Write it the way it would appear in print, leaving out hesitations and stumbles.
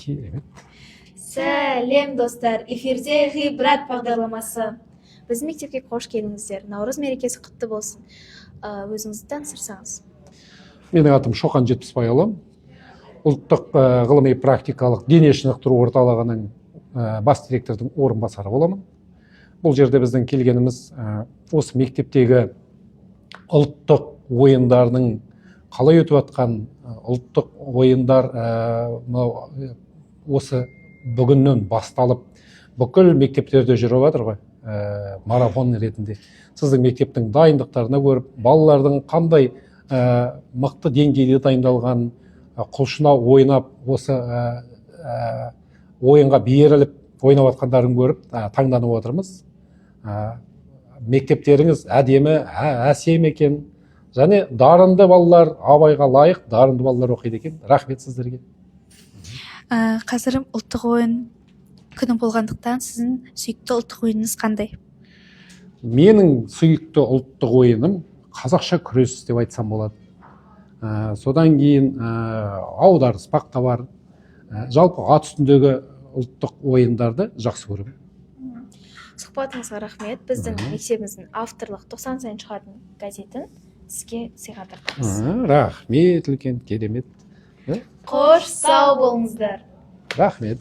Керемет. Сәлем достар, эфирде ғибрат бағдарламасы. Біздің мектепке қош келдіңіздер. Наурыз мерекесі құтты болсын. Өзіңізді таныстырсаңыз. Менің атым Шоқан Жетпісбайұлы. Ұлттық ғылыми практикалық дене шынықтыру орталығының бас директордың орынбасары боламын. Бұл жерде біздің келгеніміз осы мектептегі ұлттық ойындарының қалай өтіп жатқан, ұлттық ойындар осы бүгіннен басталып бүкіл мектептерде жүріп жатыр ғой, марафон ретінде. Сіздің мектептің дайындықтарына көріп, балалардың қандай мықты деңгейде дайындалған, құлшына ойнап, осы ойынға беріліп ойнап жатқандарын көріп таңданып отырмыз. Мектептеріңіз әдемі, әсем екен. Және дарынды балалар, абайға лайық дарынды балалар оқиды екен. Рахмет сіздерге. Қазір ұлттық ойын күні болғандықтан сіздің сүйікті ұлттық ойыныңыз қандай? Менің сүйікті ұлттық ойыным қазақша күрес деп айтсам болады. Содан кейін аударыспақ та бар. Жалпы ат үстіндегі ұлттық ойындарды жақсы көремін. Сұхбатыңызға рахмет. Біздің мектебіміздің авторлық 90 сайын шығатын газетін сізге сыйға тартамыз. Рахмет үлкен, керемет. Қош сау болыңыздар. Рахмет.